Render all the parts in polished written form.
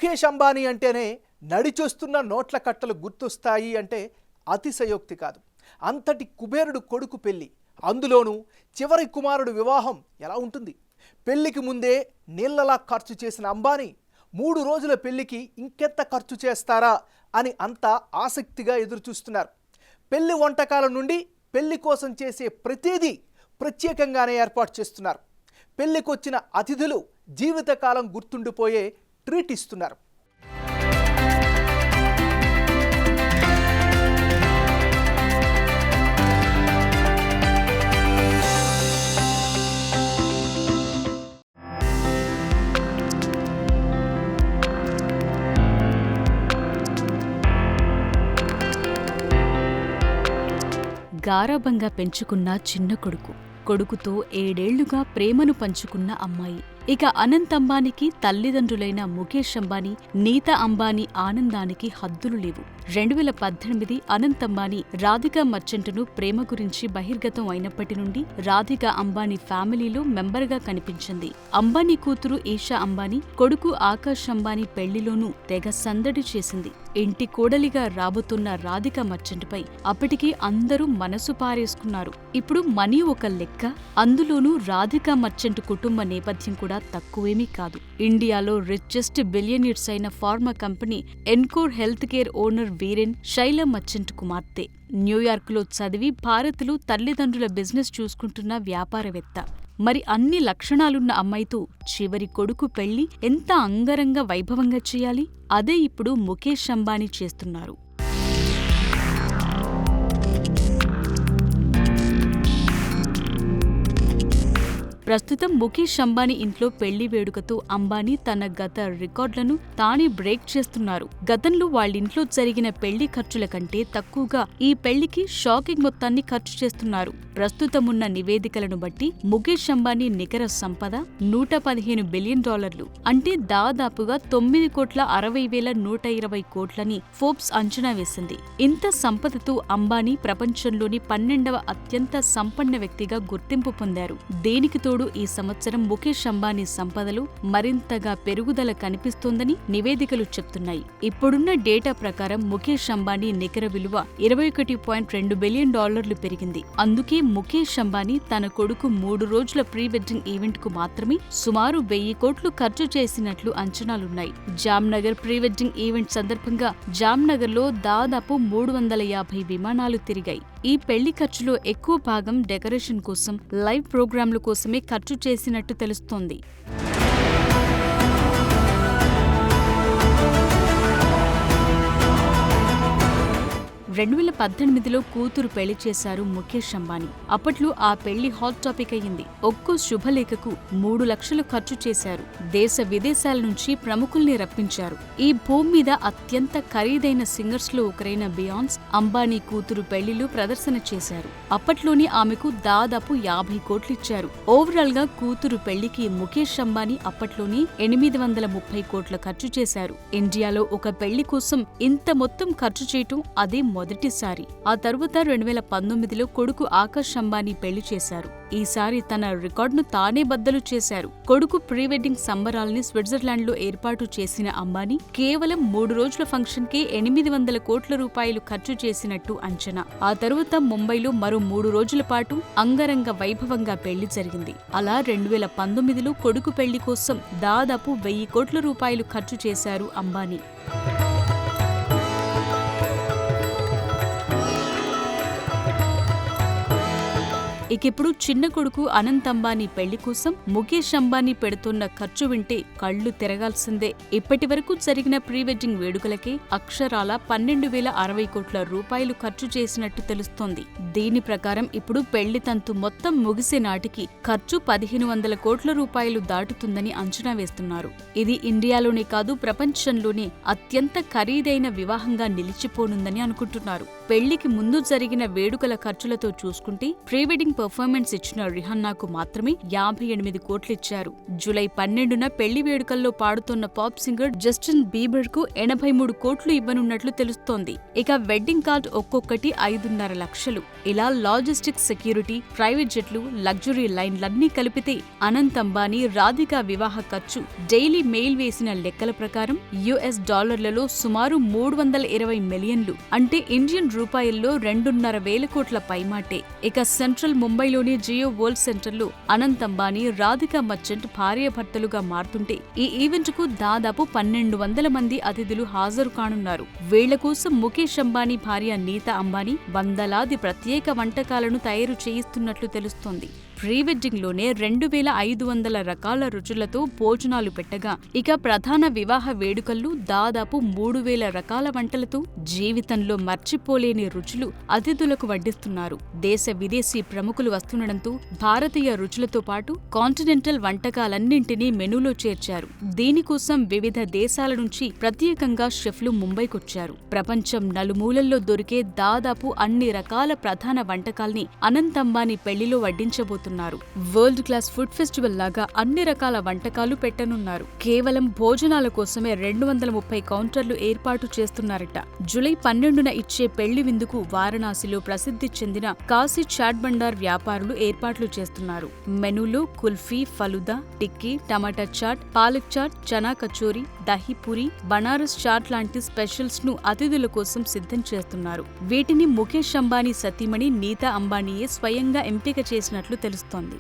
ముఖేష్ అంబానీ అంటేనే నడిచొస్తున్న నోట్ల కట్టలు గుర్తొస్తాయి అంటే అతిశయోక్తి కాదు. అంతటి కుబేరుడు కొడుకు పెళ్లి, అందులోనూ చివరి కుమారుడు వివాహం ఎలా ఉంటుంది? పెళ్లికి ముందే నీళ్లలా ఖర్చు చేసిన అంబానీ 3 రోజుల పెళ్లికి ఇంకెంత ఖర్చు చేస్తారా అని అంతా ఆసక్తిగా ఎదురుచూస్తున్నారు. పెళ్లి వంటకాల నుండి పెళ్లి కోసం చేసే ప్రతిదీ ప్రత్యేకంగానే ఏర్పాటు చేస్తున్నారు. పెళ్లికొచ్చిన అతిథులు జీవితకాలం గుర్తుండిపోయే ట్రీట్ ఇస్తున్నారు. గారాబంగా పెంచుకున్న చిన్న కొడుకుతో 7 ఏళ్లుగా ప్రేమను పంచుకున్న అమ్మాయి. ఇక అనంత్ అంబానీకి తల్లిదండ్రులైన ముఖేష్ అంబానీ, నీతా అంబానీ ఆనందానికి హద్దులు లేవు. 2018 అనంత్ అంబానీ రాధికా మర్చెంట్ను ప్రేమ గురించి బహిర్గతం అయినప్పటి నుండి రాధికా అంబానీ ఫ్యామిలీలో మెంబర్గా కనిపించింది. అంబానీ కూతురు ఈషా అంబానీ, కొడుకు ఆకాష్ అంబానీ పెళ్లిలోనూ తెగ సందడి చేసింది. ఇంటి కోడలిగా రాబోతున్న రాధికా మర్చెంట్పై అప్పటికి అందరూ మనసు పారేసుకున్నారు. ఇప్పుడు మనీ ఒక లెక్క, అందులోనూ రాధికా మర్చెంట్ కుటుంబ నేపథ్యం కూడా తక్కువేమీ కాదు. ఇండియాలో రిచెస్ట్ బిలియనీర్స్ అయిన pharma company encore health care owner Viren Shaila Merchant కుమార్తె. న్యూయార్క్లో చదివి భారత్లో తల్లిదండ్రుల బిజినెస్ చూసుకుంటున్న వ్యాపారవేత్త. మరి అన్ని లక్షణాలున్న అమ్మాయితో చివరి కొడుకు పెళ్లి ఎంత అంగరంగ వైభవంగా చేయాలి? అదే ఇప్పుడు ముఖేష్ అంబానీ చేస్తున్నారు. ప్రస్తుతం ముఖేష్ అంబానీ ఇంట్లో పెళ్లి వేడుకతో అంబానీ తన గత రికార్డులను తానే బ్రేక్ చేస్తున్నారు. గతంలో వాళ్ళింట్లో జరిగిన పెళ్లి ఖర్చుల కంటే తక్కువగా ఈ పెళ్లికి షాకింగ్ మొత్తాన్ని ఖర్చు చేస్తున్నారు. ప్రస్తుతమున్న నివేదికలను బట్టి ముఖేష్ అంబానీ నికర సంపద $115 బిలియన్, అంటే దాదాపుగా 9,60,120 కోట్లని ఫోర్బ్స్ అంచనా వేసింది. ఇంత సంపదతో అంబానీ ప్రపంచంలోని 12వ అత్యంత సంపన్న వ్యక్తిగా గుర్తింపు పొందారు. దేనికి తోడు ఈ సంవత్సరం ముఖేష్ అంబానీ సంపదలు మరింతగా పెరుగుదల కనిపిస్తోందని నివేదికలు చెప్తున్నాయి. ఇప్పుడున్న డేటా ప్రకారం ముఖేష్ అంబానీ నికర విలువ $21.2 బిలియన్ పెరిగింది. అందుకే ముఖేష్ అంబానీ తన కొడుకు 3 రోజుల ప్రీ వెడ్డింగ్ ఈవెంట్ కు మాత్రమే సుమారు 1000 కోట్లు ఖర్చు చేసినట్లు అంచనాలున్నాయి. జామ్నగర్ ప్రీ వెడ్డింగ్ ఈవెంట్ సందర్భంగా జామ్నగర్ లో దాదాపు 350 విమానాలు తిరిగాయి. ఈ పెళ్లి ఖర్చులో ఎక్కువ భాగం డెకరేషన్ కోసం, లైవ్ ప్రోగ్రాంల కోసమే ఖర్చు చేసినట్టు తెలుస్తోంది. 2018లో కూతురు పెళ్లి చేశారు ముఖేష్ అంబానీ. అప్పట్లో ఆ పెళ్లి హాట్ టాపిక్ అయ్యింది. ఒక్కో శుభలేఖకు 3 లక్షలు ఖర్చు చేశారు. దేశ విదేశాల నుంచి ప్రముఖుల్ని రప్పించారు. ఈ భూమి మీద అత్యంత ఖరీదైన సింగర్స్ లో ఒకరైన బియాన్స్ అంబానీ కూతురు పెళ్లిలో ప్రదర్శన చేశారు. అప్పట్లోనే ఆమెకు దాదాపు 50 కోట్లిచ్చారు. ఓవరాల్ గా కూతురు పెళ్లికి ముఖేష్ అంబానీ అప్పట్లోనే 830 కోట్ల ఖర్చు చేశారు. ఇండియాలో ఒక పెళ్లి కోసం ఇంత మొత్తం ఖర్చు చేయటం అదే మొదటిసారి. ఆ తరువాత 2019లో కొడుకు ఆకాష్ అంబానీ పెళ్లి చేశారు. ఈసారి తన రికార్డును తానే బద్దలు చేశారు. కొడుకు ప్రీ వెడ్డింగ్ సంబరాల్ని స్విట్జర్లాండ్ లో ఏర్పాటు చేసిన అంబానీ కేవలం 3 రోజుల ఫంక్షన్ కే 800 కోట్ల రూపాయలు ఖర్చు చేసినట్టు అంచనా. ఆ తరువాత ముంబైలో మరో 3 రోజుల పాటు అంగరంగ వైభవంగా పెళ్లి జరిగింది. అలా 2019లో కొడుకు పెళ్లి కోసం దాదాపు 1000 కోట్ల రూపాయలు ఖర్చు చేశారు అంబానీ. ఇకిప్పుడు చిన్న కొడుకు అనంత్ అంబానీ పెళ్లి కోసం ముఖేష్ అంబానీ పెడుతున్న ఖర్చు వింటే కళ్లు తిరగాల్సిందే. ఇప్పటి వరకు జరిగిన ప్రీ వెడ్డింగ్ వేడుకలకే అక్షరాల 12,060 కోట్ల రూపాయలు ఖర్చు చేసినట్టు తెలుస్తోంది. దీని ప్రకారం ఇప్పుడు పెళ్లి తంతు మొత్తం ముగిసే నాటికి ఖర్చు 1,500 కోట్ల రూపాయలు దాటుతుందని అంచనా వేస్తున్నారు. ఇది ఇండియాలోనే కాదు ప్రపంచంలోనే అత్యంత ఖరీదైన వివాహంగా నిలిచిపోనుందని అనుకుంటున్నారు. పెళ్లికి ముందు జరిగిన వేడుకల ఖర్చులతో చూసుకుంటే ప్రీ వెడ్డింగ్ పర్ఫార్మెన్స్ ఇచ్చిన రిహాన్నాకు మాత్రమే 58 కోట్లిచ్చారు. జూలై 12న పెళ్లి వేడుకల్లో పాడుతోన్న పాప్ సింగర్ జస్టిన్ బీబర్ కు 83 కోట్లు ఇవ్వనున్నట్లు తెలుస్తోంది. ఇక వెడ్డింగ్ కార్డ్ ఒక్కొక్కటి 5.5 లక్షలు. ఇలా లాజిస్టిక్స్, సెక్యూరిటీ, ప్రైవేట్ జెట్లు, లగ్జరీ లైన్లన్నీ కలిపితే అనంత్ అంబానీ, రాధికా వివాహ ఖర్చు డైలీ మెయిల్ వేసిన లెక్కల ప్రకారం $డాలర్లలో సుమారు 320 మిలియన్లు, అంటే ఇండియన్ రూపాయల్లో 2.5 కోట్ల పైమాటే. ఇక సెంట్రల్ ముంబైలోని జియో వరల్డ్ సెంటర్లో అనంత్ అంబానీ, రాధికా మర్చెంట్ భార్యాభర్తలుగా మారుతుంటే ఈ ఈవెంట్ కు దాదాపు 1200 మంది అతిథులు హాజరు కానున్నారు. వీళ్ల కోసం ముఖేష్ అంబానీ భార్య నీతా అంబానీ వందలాది ప్రత్యేక వంటకాలను తయారు చేయిస్తున్నట్లు తెలుస్తోంది. ప్రీ వెడ్డింగ్ లోనే 2500 రకాల రుచులతో భోజనాలు పెట్టగా, ఇక ప్రధాన వివాహ వేడుకల్లో దాదాపు 3000 రకాల వంటలతో జీవితంలో మర్చిపోలేని రుచులు అతిథులకు వడ్డిస్తున్నారు. దేశ విదేశీ ప్రముఖులు వస్తుండటంతో భారతీయ రుచులతో పాటు కాంటినెంటల్ వంటకాలన్నింటినీ మెనూలో చేర్చారు. దీనికోసం వివిధ దేశాల నుంచి ప్రత్యేకంగా షెఫ్లు ముంబైకొచ్చారు. ప్రపంచం నలుమూలల్లో దొరికే దాదాపు అన్ని రకాల ప్రధాన వంటకాల్ని అనంత్ అంబానీ పెళ్లిలో వడ్డించబోతున్నారు. వరల్డ్ క్లాస్ ఫుడ్ ఫెస్టివల్ లాగా అన్ని రకాల వంటకాలు పెట్టనున్నారు. కేవలం భోజనాల కోసమే 230 కౌంటర్లు ఏర్పాటు చేస్తున్నారట. జూలై 12న ఇచ్చే పెళ్లి విందుకు వారణాసిలో ప్రసిద్ధి చెందిన కాశీ చాట్ బండార్ వ్యాపారులు ఏర్పాట్లు చేస్తున్నారు. మెనూలో కుల్ఫీ, ఫలుదా, టిక్కీ, టమాటా చాట్, పాలక్ చాట్, చనా కచోరీ, దహీపూరి, బనారస్ చాట్ లాంటి స్పెషల్స్ ను అతిథుల కోసం సిద్ధం చేస్తున్నారు. వీటిని ముఖేష్ అంబానీ సతీమణి నీతా అంబానీయే స్వయంగా ఎంపిక చేసినట్లు తెలుస్తోంది.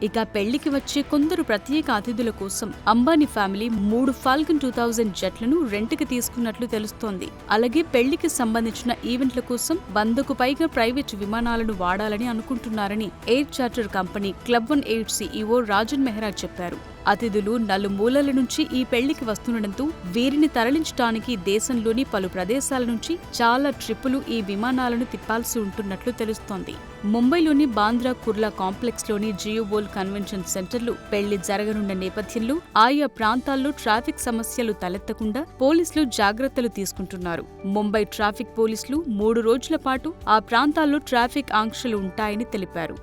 ఇక పెళ్లికి వచ్చే కొందరు ప్రత్యేక అతిథుల కోసం అంబానీ ఫ్యామిలీ 3 ఫాల్కన్ 2000 జట్లను రెంట్కి తీసుకున్నట్లు తెలుస్తోంది. అలాగే పెళ్లికి సంబంధించిన ఈవెంట్ల కోసం 100కు పైగా ప్రైవేట్ విమానాలను వాడాలని అనుకుంటున్నారని air charter company club 18 CEO Rajan Mehra చెప్పారు. అతిథులు నలుమూలల నుంచి ఈ పెళ్లికి వస్తుండటంతో వీరిని తరలించడానికి దేశంలోని పలు ప్రదేశాల నుంచి చాలా ట్రిప్పులు ఈ విమానాలను తిప్పాల్సి ఉంటున్నట్లు తెలుస్తోంది. ముంబైలోని బాంద్రా కుర్లా కాంప్లెక్స్ లోని జియో వరల్డ్ కన్వెన్షన్ సెంటర్లో పెళ్లి జరగనున్న నేపథ్యంలో ఆయా ప్రాంతాల్లో ట్రాఫిక్ సమస్యలు తలెత్తకుండా పోలీసులు జాగ్రత్తలు తీసుకుంటున్నారు. ముంబై ట్రాఫిక్ పోలీసులు 3 రోజుల పాటు ఆ ప్రాంతాల్లో ట్రాఫిక్ ఆంక్షలు ఉంటాయని తెలిపారు.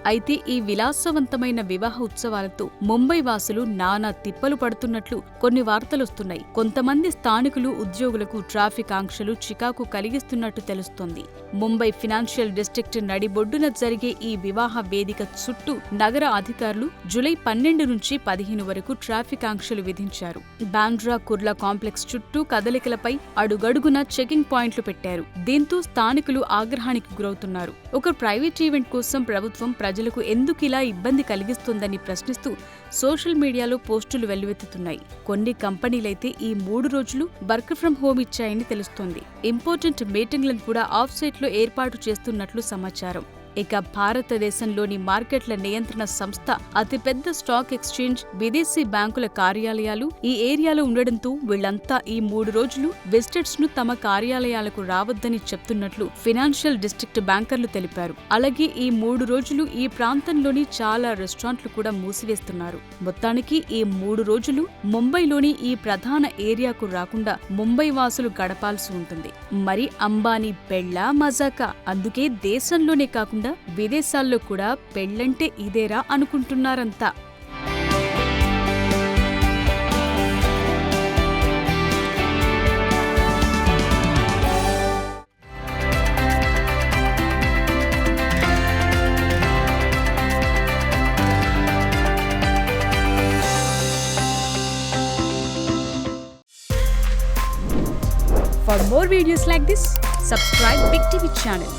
అయితే ఈ విలాసవంతమైన వివాహ ఉత్సవాలతో ముంబై వాసులు నానా తిప్పలు పడుతున్నట్లు కొన్ని వార్తలొస్తున్నాయి. కొంతమంది స్థానికులు, ఉద్యోగులకు ట్రాఫిక్ ఆంక్షలు చికాకు కలిగిస్తున్నట్టు తెలుస్తోంది. ముంబై ఫినాన్షియల్ డిస్ట్రిక్ట్ నడిబొడ్డున జరిగే ఈ వివాహ వేదిక చుట్టూ నగర అధికారులు జూలై 12 నుంచి 15 వరకు ట్రాఫిక్ ఆంక్షలు విధించారు. బాంద్రా కుర్లా కాంప్లెక్స్ చుట్టూ కదలికలపై అడుగడుగున చెకింగ్ పాయింట్లు పెట్టారు. దీంతో స్థానికులు ఆగ్రహానికి గురవుతున్నారు. ఒక ప్రైవేట్ ఈవెంట్ కోసం ప్రభుత్వం ప్రజలకు ఎందుకిలా ఇబ్బంది కలిగిస్తుందని ప్రశ్నిస్తూ సోషల్ మీడియాలో పోస్టులు వెల్లువెత్తుతున్నాయి. కొన్ని కంపెనీలైతే ఈ 3 రోజులు వర్క్ ఫ్రం హోమ్ ఇచ్చాయని తెలుస్తోంది. ఇంపార్టెంట్ మీటింగ్లను కూడా ఆఫ్ సైట్లో ఏర్పాటు చేస్తున్నట్లు సమాచారం. ఇక భారతదేశంలోని మార్కెట్ల నియంత్రణ సంస్థ, అతిపెద్ద స్టాక్ ఎక్స్చేంజ్, విదేశీ బ్యాంకుల కార్యాలయాలు ఈ ఏరియాలో ఉండడంతో వీళ్లంతా ఈ 3 రోజులు విజిటర్స్ ను తమ కార్యాలయాలకు రావద్దని చెప్తున్నట్లు ఫినాన్షియల్ డిస్ట్రిక్ట్ బ్యాంకర్లు తెలిపారు. అలాగే ఈ 3 రోజులు ఈ ప్రాంతంలోని చాలా రెస్టారెంట్లు కూడా మూసివేస్తున్నారు. మొత్తానికి ఈ 3 రోజులు ముంబైలోని ఈ ప్రధాన ఏరియాకు రాకుండా ముంబై వాసులు గడపాల్సి ఉంటుంది. మరి అంబానీ పెళ్ళా మజాకా? అందుకే దేశంలోనే కాకుండా విదేశాల్లో కూడా పెళ్లంటే ఇదేరా అనుకుంటున్నారంతా. For more videos like this, subscribe Big TV channel.